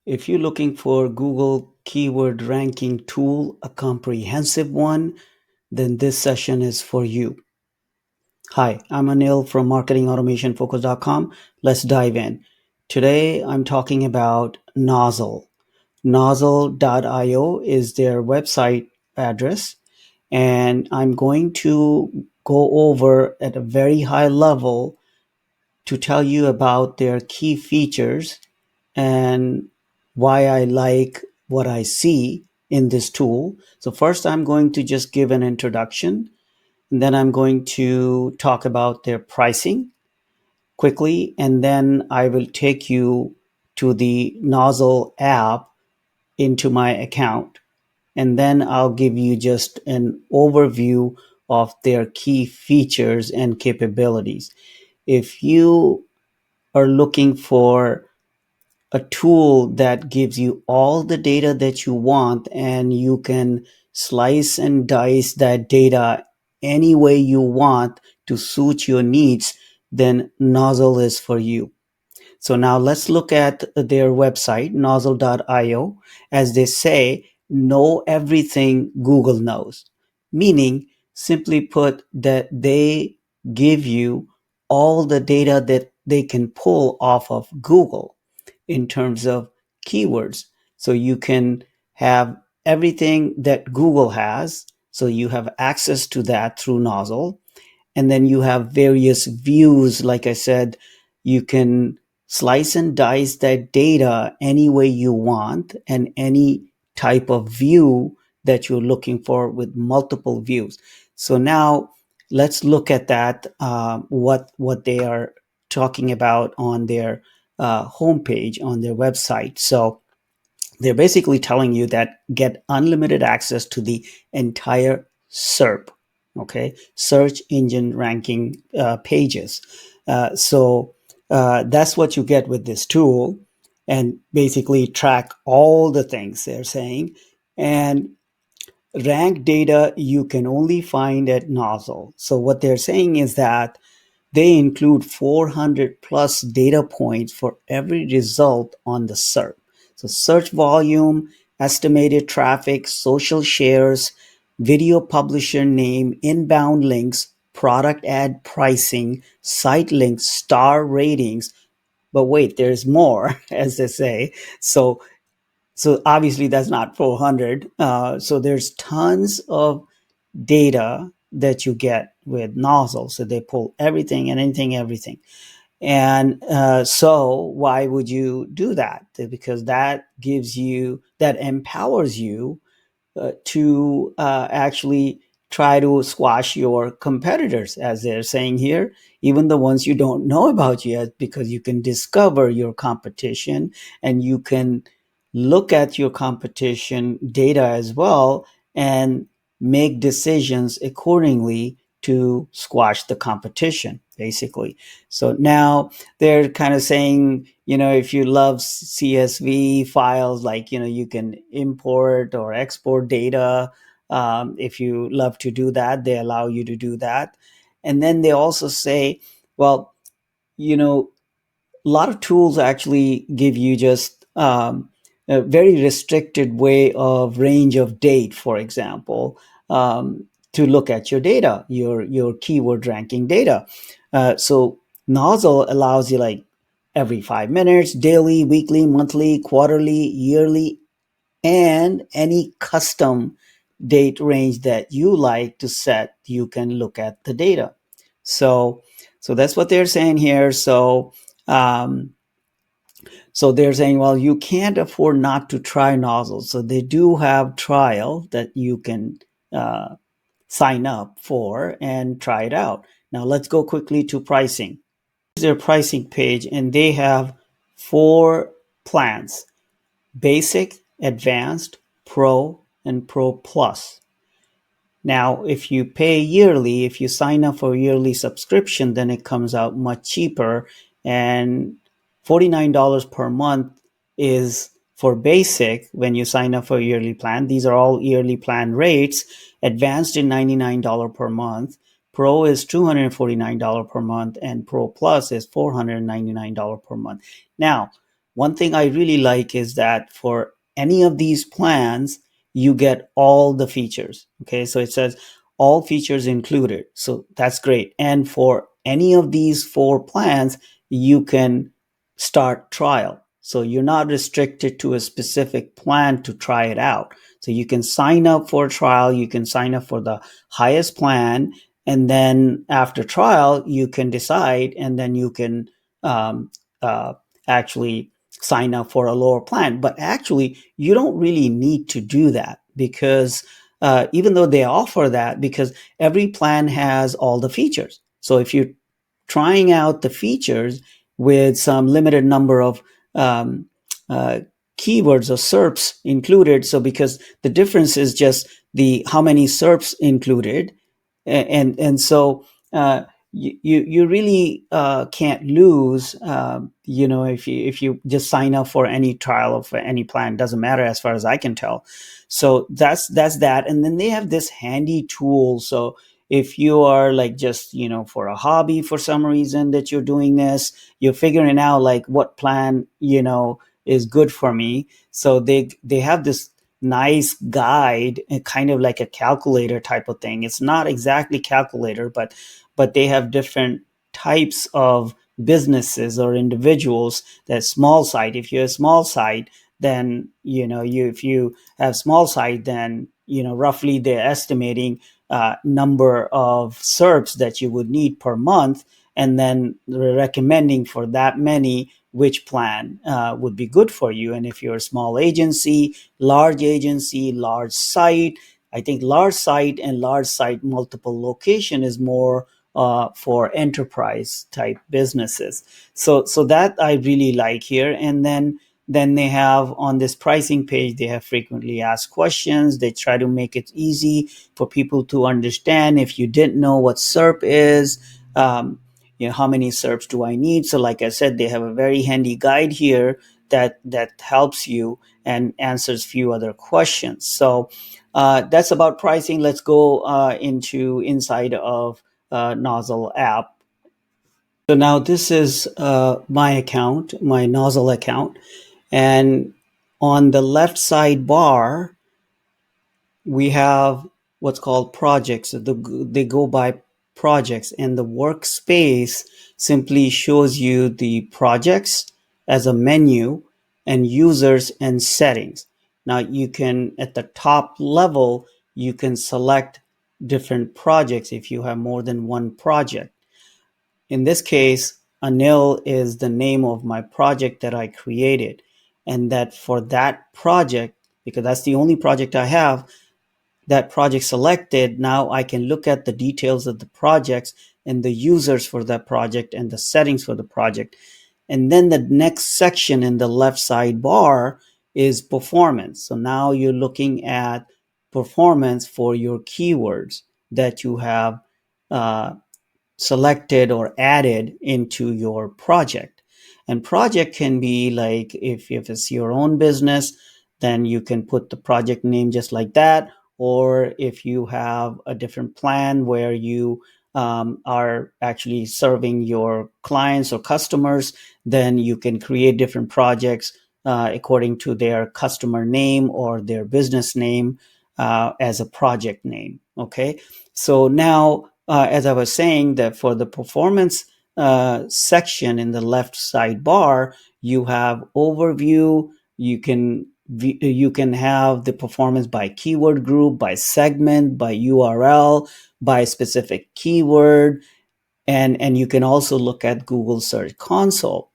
If you're looking for Google keyword ranking tool, a comprehensive one, then this session is for you. Hi, I'm Anil from marketingautomationfocus.com. Let's dive in. Today I'm talking about Nozzle. Nozzle.io is their website address, and I'm going to go over at a very high level to tell you about their key features and why I like what I see in this tool. So first I'm going to just give an introduction, and then I'm going to talk about their pricing quickly, and then I will take you to the Nozzle app into my account. And then I'll give you just an overview of their key features and capabilities. If you are looking for a tool that gives you all the data that you want, and you can slice and dice that data any way you want to suit your needs, then Nozzle is for you. So now let's look at their website, nozzle.io. As they say, know everything Google knows, meaning, simply put, that they give you all the data that they can pull off of Google in terms of keywords. So you can have everything that Google has. So you have access to that through Nozzle. And then you have various views. Like I said, you can slice and dice that data any way you want, and any type of view that you're looking for with multiple views. So now let's look at that, what they are talking about on their homepage, on their website. So they're basically telling you that get unlimited access to the entire SERP, okay, search engine ranking pages. So that's what you get with this tool, and basically track all the things they're saying. And rank data you can only find at Nozzle. So what they're saying is that they include 400 plus data points for every result on the SERP. So search volume, estimated traffic, social shares, video publisher name, inbound links, product ad pricing, site links, star ratings. But wait, there's more, as they say. So obviously that's not 400. So there's tons of data that you get with Nozzle. So they pull everything and anything, everything. And so why would you do that? Because that gives you, that empowers you to actually try to squash your competitors, as they're saying here, even the ones you don't know about yet, because you can discover your competition, and you can look at your competition data as well and make decisions accordingly to squash the competition, basically. So now they're kind of saying, if you love CSV files, like, you can import or export data. If you love to do that, they allow you to do that. And then they also say, well, a lot of tools actually give you just a very restricted way of range of date, for example, to look at your data, your keyword ranking data. So Nozzle allows you, like, every 5 minutes, daily, weekly, monthly, quarterly, yearly, and any custom date range that you like to set. You can look at the data. So that's what they're saying here. Um, so they're saying, well, you can't afford not to try Nozzles. So they do have trial that you can sign up for and try it out. Now let's go quickly to pricing. Here's their pricing page, and they have 4 plans: basic, advanced, pro, and pro plus. Now, if you pay yearly, if you sign up for a yearly subscription, then it comes out much cheaper. And $49 per month is for basic when you sign up for a yearly plan. These are all yearly plan rates. Advanced is $99 per month. Pro is $249 per month, and Pro Plus is $499 per month. Now, one thing I really like is that for any of these plans, you get all the features. Okay, so it says all features included. So that's great. And for any of these four plans, you can start trial. So you're not restricted to a specific plan to try it out. So you can sign up for a trial, you can sign up for the highest plan, and then after trial, you can decide, and then you can um, uh, actually sign up for a lower plan. But actually, you don't really need to do that because even though they offer that, because every plan has all the features. So if you're trying out the features with some limited number of um, uh, keywords or SERPs included, so because the difference is just the how many SERPs included, and so you really can't lose. If you just sign up for any trial of any plan, doesn't matter as far as I can tell. So that's that, and then they have this handy tool. So if you are like just for a hobby for some reason that you're doing this, you're figuring out like what plan is good for me. So they have this nice guide and kind of like a calculator type of thing. It's not exactly calculator, but they have different types of businesses or individuals. That small site, if you're a small site, then if you have small site, then roughly they're estimating number of SERPs that you would need per month, and then they're recommending for that many which plan would be good for you. And if you're a small agency, large site, I think large site and large site multiple location is more for enterprise type businesses. So that I really like here. And then they have on this pricing page, they have frequently asked questions. They try to make it easy for people to understand. If you didn't know what SERP is, how many SERPs do I need? So like I said, they have a very handy guide here that helps you and answers few other questions. So that's about pricing. Let's go into inside of Nozzle app. So now this is my account, my Nozzle account. And on the left side bar, we have what's called projects. They go by projects, and the workspace simply shows you the projects as a menu and users and settings. Now you can, at the top level, you can select different projects if you have more than one project. In this case, Anil is the name of my project that I created. And that for that project, because that's the only project I have, that project selected, now I can look at the details of the projects and the users for that project and the settings for the project. And then the next section in the left side bar is performance. So now you're looking at performance for your keywords that you have uh, selected or added into your project. And project can be like if it's your own business, then you can put the project name just like that. Or if you have a different plan where you are actually serving your clients or customers, then you can create different projects according to their customer name or their business name as a project name. Okay. So now as I was saying, that for the performance section in the left side bar, you have overview. You can have the performance by keyword group, by segment, by URL, by specific keyword, and you can also look at Google Search Console.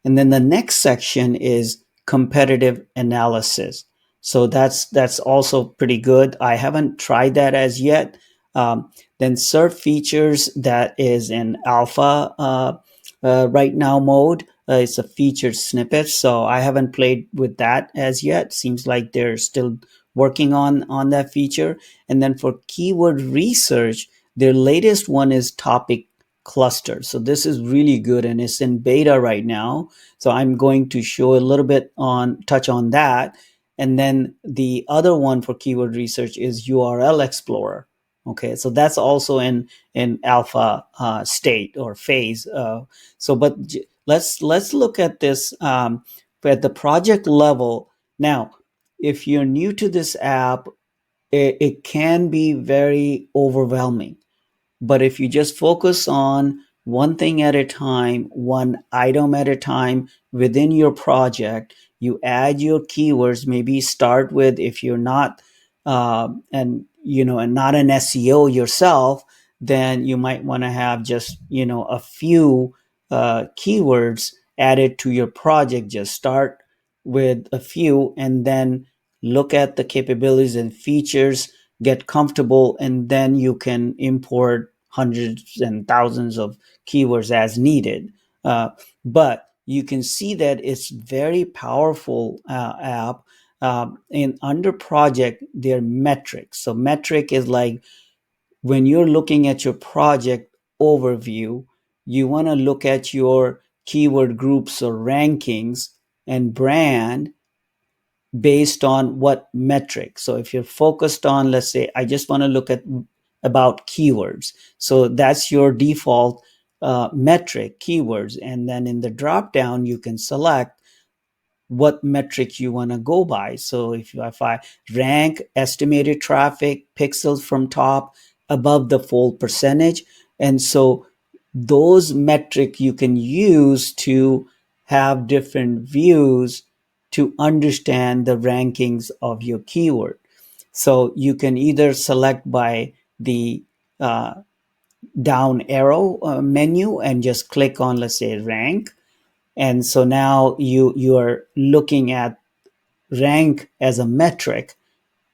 And then the next section is competitive analysis. So that's also pretty good. I haven't tried that as yet. Then SERP features, that is in alpha right now mode. It's a featured snippet, so I haven't played with that as yet. Seems like they're still working on that feature. And then for keyword research, their latest one is topic cluster. So this is really good, and it's in beta right now. So I'm going to show a little bit on touch on that. And then the other one for keyword research is URL Explorer. Okay, so that's also in alpha state or phase. But let's look at this But at the project level, now, if you're new to this app, it can be very overwhelming. But if you just focus on one thing at a time, one item at a time within your project, you add your keywords. Maybe start with, if you're not and not an SEO yourself, then you might want to have just a few keywords added to your project. Just start with a few, and then look at the capabilities and features, get comfortable, and then you can import hundreds and thousands of keywords as needed. But you can see that it's very powerful app. In under project, their metrics. So metric is like, when you're looking at your project overview, you want to look at your keyword groups or rankings and brand based on what metric. So if you're focused on, let's say, I just want to look at about keywords. So that's your default metric, keywords. And then in the drop down, you can select what metric you want to go by. So if I rank estimated traffic, pixels from top, above the fold percentage. And so those metric you can use to have different views to understand the rankings of your keyword. So you can either select by the uh, down arrow menu and just click on, let's say, rank. And so now you are looking at rank as a metric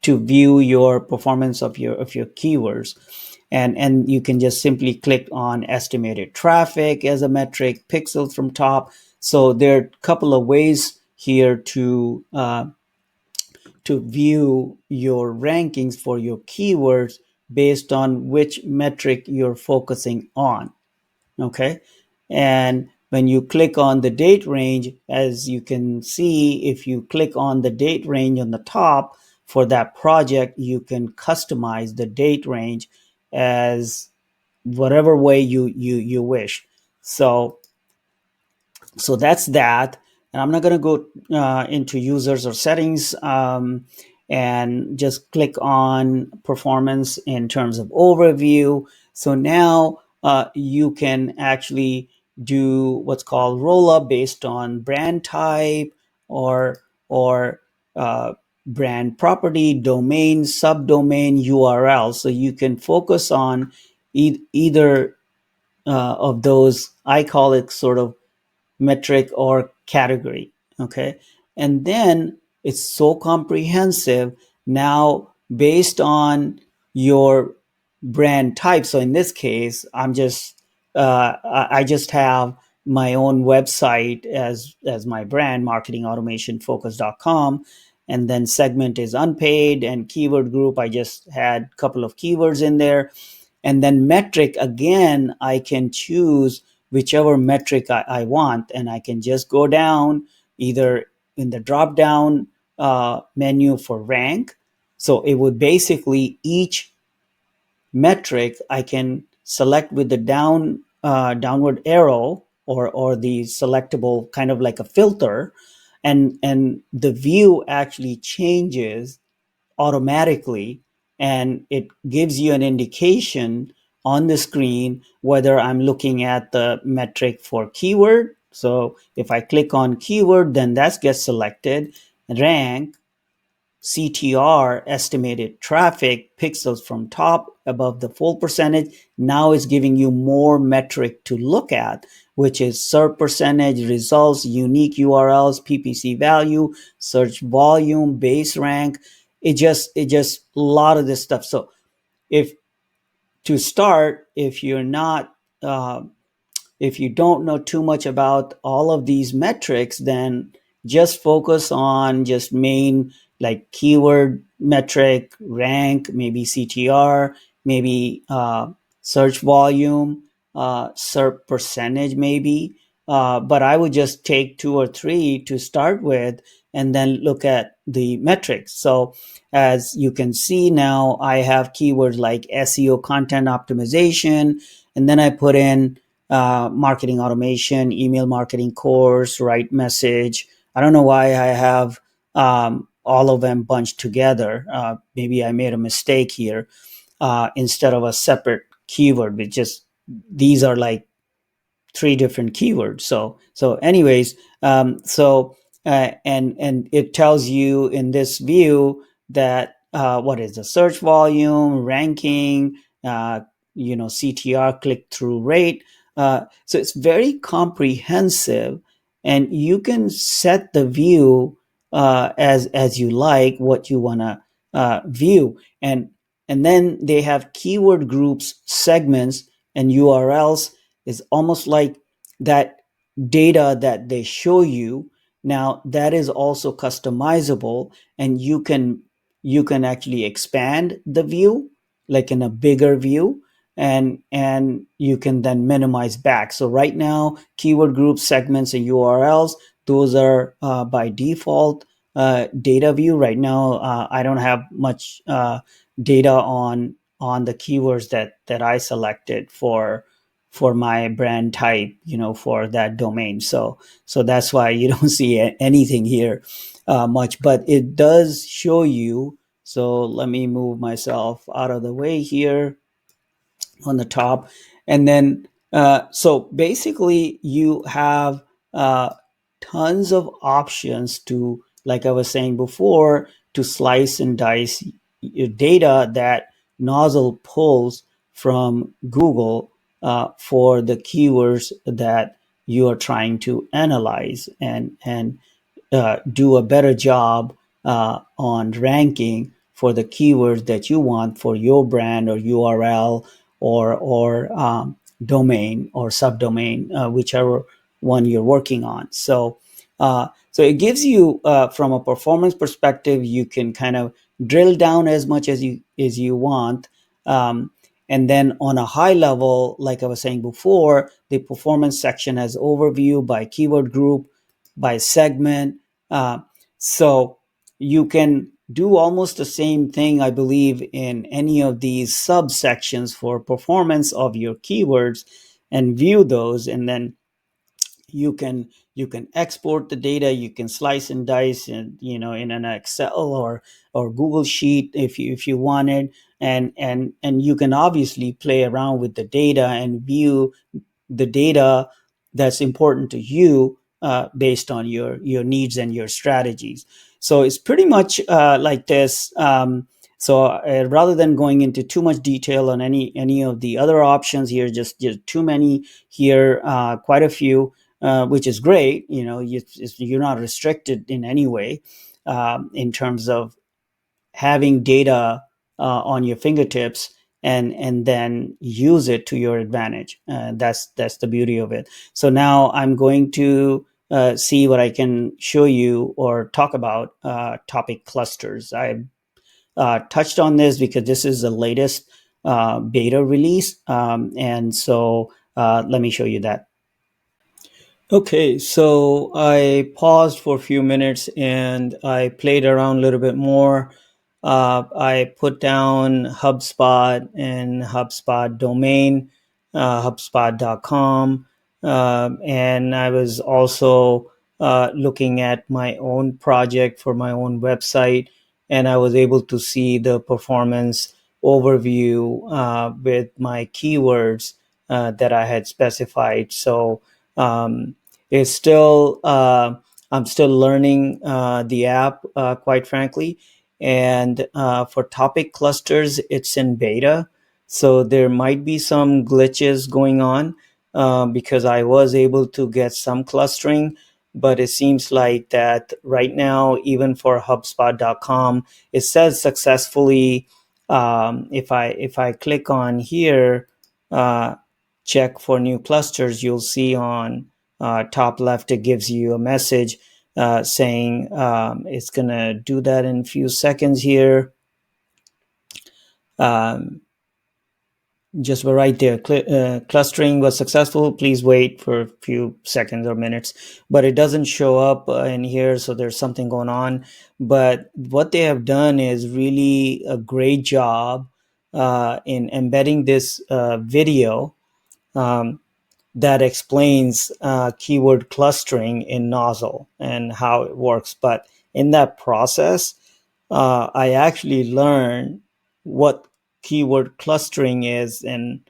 to view your performance of your keywords. And you can just simply click on estimated traffic as a metric, pixels from top. So there are a couple of ways here to view your rankings for your keywords based on which metric you're focusing on. Okay. And when you click on the date range, as you can see, if you click on the date range on the top for that project, you can customize the date range as whatever way you wish. So that's that. And I'm not going to go into users or settings, and just click on performance in terms of overview. So now you can actually do what's called roll up based on brand type or brand property, domain, subdomain, URL. So you can focus on either of those. I call it sort of metric or category. Okay. And then it's so comprehensive now based on your brand type. So in this case, I just have my own website as my brand, marketingautomationfocus.com. And then segment is unpaid, and keyword group, I just had a couple of keywords in there. And then metric, again, I can choose whichever metric I want, and I can just go down either in the drop down menu for rank. So it would basically, each metric I can select with the downward arrow or the selectable kind of like a filter, and the view actually changes automatically, and it gives you an indication on the screen whether I'm looking at the metric for keyword. So if I click on keyword, then that gets selected. Rank, CTR, estimated traffic, pixels from top, above the fold percentage. Now it's giving you more metric to look at, which is SERP percentage, results, unique URLs, PPC value, search volume, base rank. It just a lot of this stuff. So if to start, uh, if you don't know too much about all of these metrics, then just focus on just main, like keyword metric, rank, maybe CTR, maybe search volume, SERP percentage, maybe. But I would just take two or three to start with, and then look at the metrics. So as you can see now, I have keywords like SEO, content optimization, and then I put in marketing automation, email marketing course, right message, I don't know why I have all of them bunched together. Maybe I made a mistake here, instead of a separate keyword, which just these are like three different keywords. So anyways, and it tells you in this view that what is the search volume, ranking, uh, CTR, click through rate. So it's very comprehensive, and you can set the view as you like what you want to view, and then they have keyword groups, segments, and URLs. Is almost like that data that they show you. Now that is also customizable, and you can actually expand the view, like in a bigger view, and you can then minimize back. So right now, keyword groups, segments, and URLs, those are by default data view. Right now, I don't have much data on the keywords that I selected for my brand type, for that domain. So that's why you don't see anything here much, but it does show you. So let me move myself out of the way here on the top. And then, so basically, you have uh, tons of options to, like I was saying before, to slice and dice your data that Nozzle pulls from Google for the keywords that you are trying to analyze, and do a better job on ranking for the keywords that you want for your brand or URL or domain or subdomain, whichever one you're working on. So it gives you, from a performance perspective, you can kind of drill down as much as you want. Um, and then on a high level, like I was saying before, the performance section has overview by keyword group, by segment. Uh, so you can do almost the same thing, I believe, in any of these subsections for performance of your keywords, and view those, and then you can export the data. You can slice and dice, and in an Excel or Google Sheet if you wanted, and you can obviously play around with the data and view the data that's important to you, based on your needs and your strategies. So it's pretty much like this. So rather than going into too much detail on any of the other options here, just too many here, quite a few, which is great. You're not restricted in any way, in terms of having data on your fingertips, and then use it to your advantage. That's the beauty of it. So now I'm going to see what I can show you or talk about topic clusters. I touched on this because this is the latest beta release, and so let me show you that. Okay, so I paused for a few minutes and I played around a little bit more. I put down HubSpot and HubSpot domain, HubSpot.com. And I was also looking at my own project for my own website, and I was able to see the performance overview with my keywords that I had specified. So, um, it's still I'm still learning the app, quite frankly. And for topic clusters, it's in beta, so there might be some glitches going on, because I was able to get some clustering, but it seems like that right now, even for HubSpot.com, it says successfully. If I click on here, uh, check for new clusters, you'll see on top left, it gives you a message saying it's going to do that in a few seconds here. Um, just right there, clustering was successful. Please wait for a few seconds or minutes, but it doesn't show up in here, so there's something going on. But what they have done is really a great job in embedding this video. Um, that explains keyword clustering in Nozzle and how it works. But in that process, I actually learned what keyword clustering is and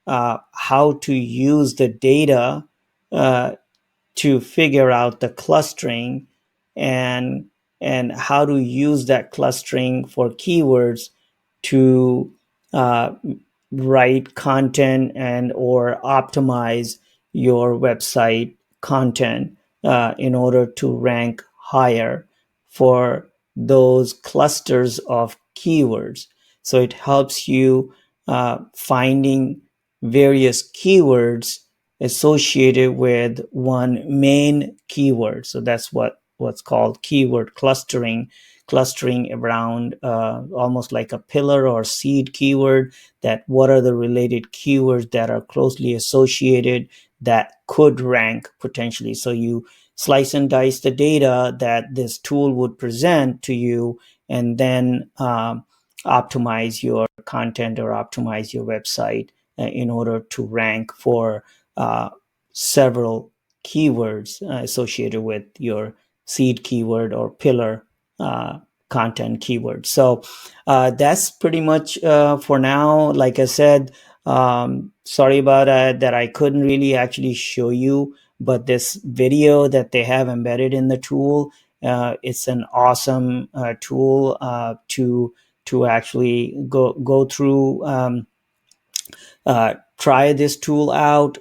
how to use the data uh, to figure out the clustering and how to use that clustering for keywords to uh, write content and or optimize your website content in order to rank higher for those clusters of keywords. So it helps you finding various keywords associated with one main keyword. So that's what's called keyword clustering around almost like a pillar or seed keyword, that what are the related keywords that are closely associated that could rank potentially. So you slice and dice the data that this tool would present to you, and then optimize your content or optimize your website in order to rank for uh, several keywords associated with your seed keyword or pillar uh, content keyword. So that's pretty much for now. Like I said, sorry about that I couldn't really actually show you, but this video that they have embedded in the tool, it's an awesome tool to actually go through. Try this tool out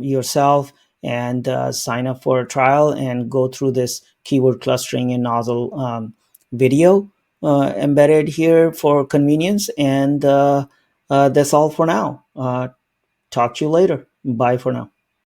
yourself and sign up for a trial and go through this keyword clustering in Nozzle video embedded here for convenience. And that's all for now. Talk to you later. Bye for now.